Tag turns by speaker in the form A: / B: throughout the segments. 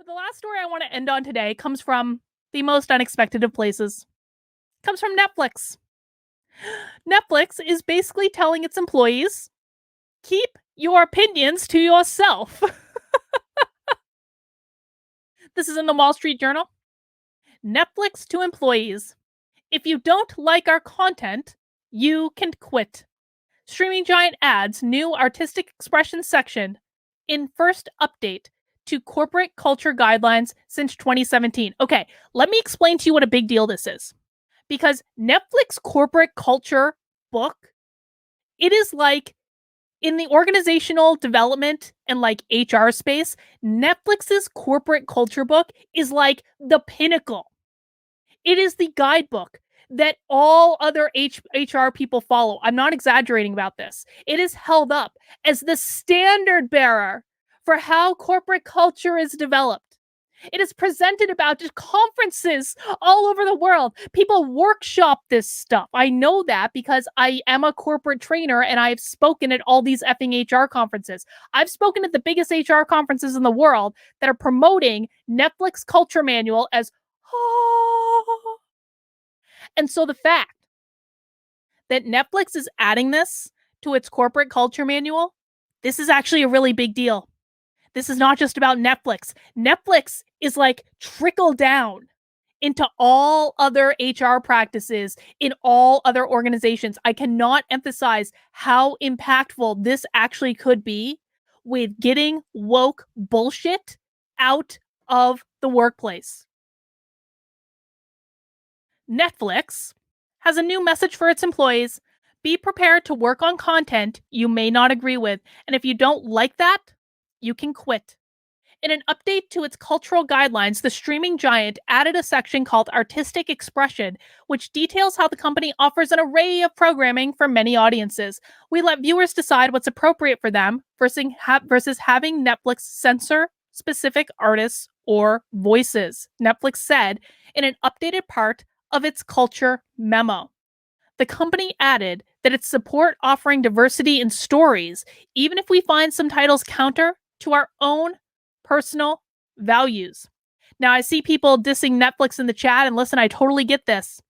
A: But the last story I want to end on today comes from the most unexpected of places. It comes from Netflix. Netflix is basically telling its employees, keep your opinions to yourself. This is in the Wall Street Journal. Netflix to employees. If you don't like our content, you can quit. Streaming giant adds new artistic expression section in first update to corporate culture guidelines since 2017. Okay, let me explain to you what a big deal this is. Because Netflix corporate culture book, it is like in the organizational development and like HR space, Netflix's corporate culture book is like the pinnacle. It is the guidebook that all other HR people follow. I'm not exaggerating about this. It is held up as the standard bearer for how corporate culture is developed. It is presented about just conferences all over the world. People workshop this stuff. I know that because I am a corporate trainer and I've spoken at all these effing HR conferences. I've spoken at the biggest HR conferences in the world that are promoting Netflix Culture Manual as and so the fact that Netflix is adding this to its corporate culture manual, this is actually a really big deal. This is not just about Netflix. Netflix is like trickle down into all other HR practices in all other organizations. I cannot emphasize how impactful this actually could be with getting woke bullshit out of the workplace. Netflix has a new message for its employees. Be prepared to work on content you may not agree with. And if you don't like that, you can quit. In an update to its cultural guidelines, the streaming giant added a section called Artistic Expression, which details how the company offers an array of programming for many audiences. We let viewers decide what's appropriate for them versus having Netflix censor specific artists or voices, Netflix said in an updated part of its culture memo. The company added that its support offering diversity in stories, even if we find some titles counter to our own personal values. Now, I see people dissing Netflix in the chat, and listen, I totally get this.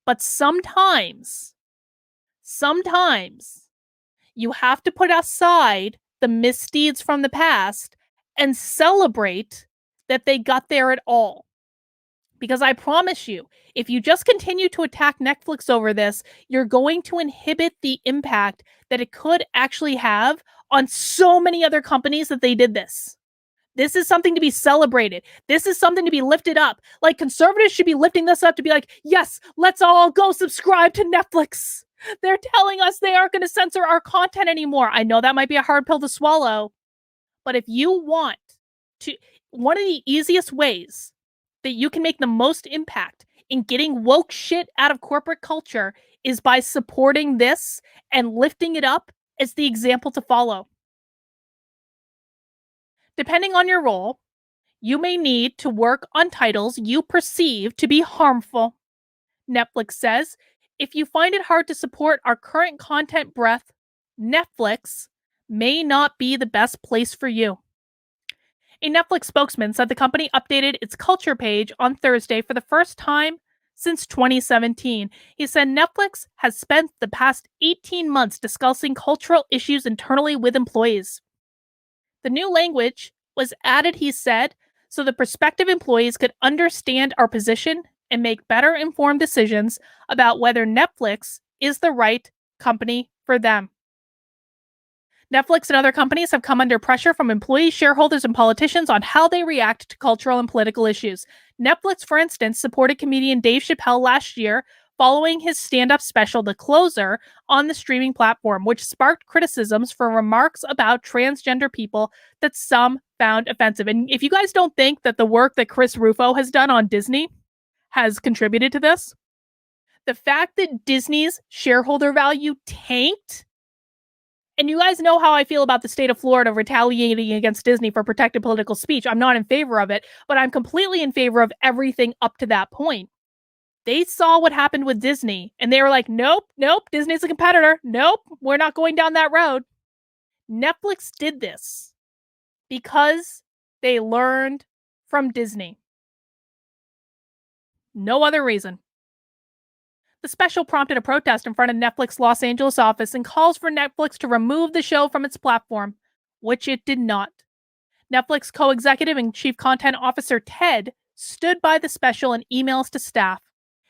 A: But sometimes you have to put aside the misdeeds from the past and celebrate that they got there at all. Because I promise you, if you just continue to attack Netflix over this, you're going to inhibit the impact that it could actually have on so many other companies that they did this. This is something to be celebrated. This is something to be lifted up. Like, conservatives should be lifting this up to be like, yes, let's all go subscribe to Netflix. They're telling us they aren't going to censor our content anymore. I know that might be a hard pill to swallow, but if you want to, one of the easiest ways that you can make the most impact in getting woke shit out of corporate culture is by supporting this and lifting it up as the example to follow. Depending on your role, you may need to work on titles you perceive to be harmful. Netflix says, if you find it hard to support our current content breadth, Netflix may not be the best place for you. A Netflix spokesman said the company updated its culture page on Thursday for the first time since 2017. He said Netflix has spent the past 18 months discussing cultural issues internally with employees. The new language was added, he said, so the prospective employees could understand our position and make better informed decisions about whether Netflix is the right company for them. Netflix and other companies have come under pressure from employees, shareholders, and politicians on how they react to cultural and political issues. Netflix, for instance, supported comedian Dave Chappelle last year following his stand-up special, The Closer, on the streaming platform, which sparked criticisms for remarks about transgender people that some found offensive. And if you guys don't think that the work that Chris Rufo has done on Disney has contributed to this, the fact that Disney's shareholder value tanked, and you guys know how I feel about the state of Florida retaliating against Disney for protected political speech. I'm not in favor of it, but I'm completely in favor of everything up to that point. They saw what happened with Disney, and they were like, nope, Disney's a competitor. Nope, we're not going down that road. Netflix did this because they learned from Disney. No other reason. The special prompted a protest in front of Netflix's Los Angeles office and calls for Netflix to remove the show from its platform, which it did not. Netflix co-executive and chief content officer Ted stood by the special in emails to staff.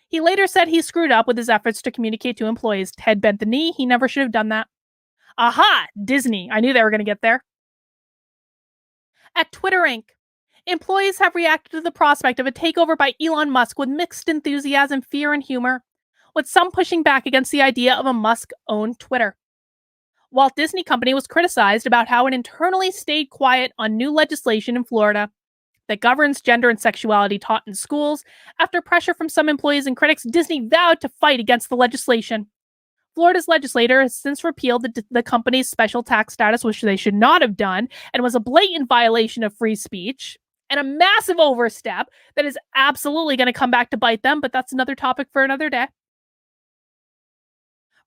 A: He later said he screwed up with his efforts to communicate to employees. Ted bent the knee. He never should have done that. Aha! Disney. I knew they were going to get there. At Twitter Inc., employees have reacted to the prospect of a takeover by Elon Musk with mixed enthusiasm, fear, and humor, with some pushing back against the idea of a Musk-owned Twitter. Walt Disney Company was criticized about how it internally stayed quiet on new legislation in Florida that governs gender and sexuality taught in schools. After pressure from some employees and critics, Disney vowed to fight against the legislation. Florida's legislator has since repealed the company's special tax status, which they should not have done, and was a blatant violation of free speech and a massive overstep that is absolutely going to come back to bite them, but that's another topic for another day.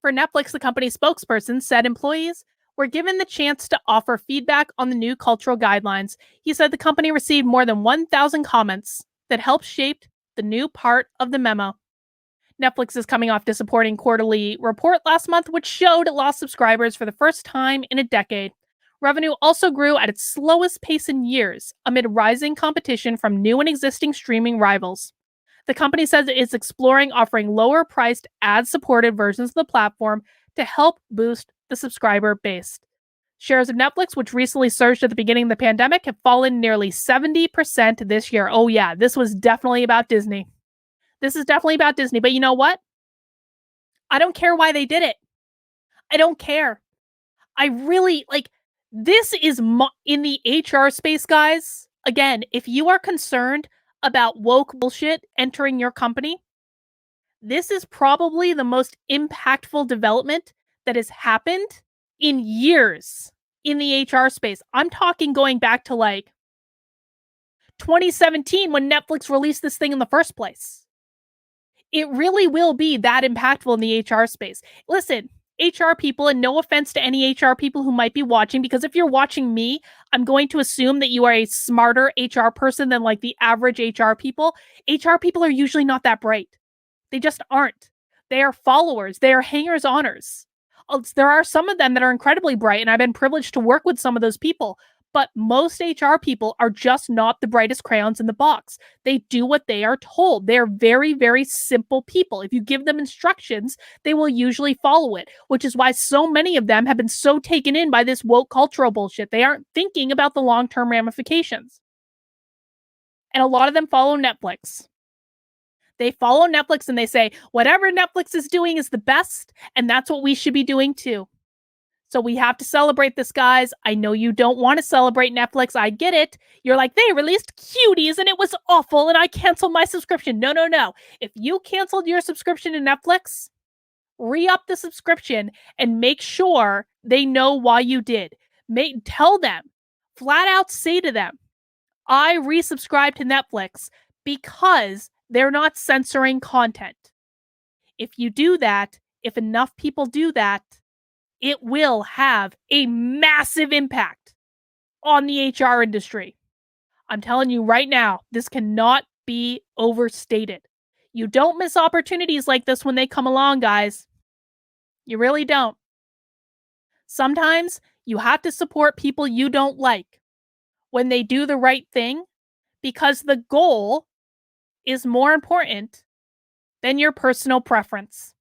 A: For Netflix, the company's spokesperson said employees were given the chance to offer feedback on the new cultural guidelines. He said the company received more than 1,000 comments that helped shape the new part of the memo. Netflix is coming off disappointing quarterly report last month, which showed it lost subscribers for the first time in a decade. Revenue also grew at its slowest pace in years amid rising competition from new and existing streaming rivals. The company says it is exploring offering lower-priced, ad-supported versions of the platform to help boost the subscriber base. Shares of Netflix, which recently surged at the beginning of the pandemic, have fallen nearly 70% this year. Oh yeah, this was definitely about Disney. This is definitely about Disney, but you know what? I don't care why they did it. I don't care. I really, this is in the HR space, guys. Again, if you are concerned about woke bullshit entering your company, this is probably the most impactful development that has happened in years in the HR space. I'm talking going back to 2017 when Netflix released this thing in the first place. It really will be that impactful in the HR space. Listen, HR people, and no offense to any HR people who might be watching, because if you're watching me, I'm going to assume that you are a smarter HR person than the average HR people. HR people are usually not that bright. They just aren't. They are followers. They are hangers-oners. There are some of them that are incredibly bright, and I've been privileged to work with some of those people. But most HR people are just not the brightest crayons in the box. They do what they are told. They are very, very simple people. If you give them instructions, they will usually follow it, which is why so many of them have been so taken in by this woke cultural bullshit. They aren't thinking about the long-term ramifications. And a lot of them follow Netflix. They follow Netflix and they say, whatever Netflix is doing is the best, and that's what we should be doing too. So we have to celebrate this, guys. I know you don't want to celebrate Netflix. I get it. You're like, they released Cuties and it was awful and I canceled my subscription. No, no, no. If you canceled your subscription to Netflix, re-up the subscription and make sure they know why you did. Tell them, flat out say to them, I resubscribed to Netflix because they're not censoring content. If you do that, if enough people do that, it will have a massive impact on the HR industry. I'm telling you right now, this cannot be overstated. You don't miss opportunities like this when they come along, guys. You really don't. Sometimes you have to support people you don't like when they do the right thing, because the goal is more important than your personal preference.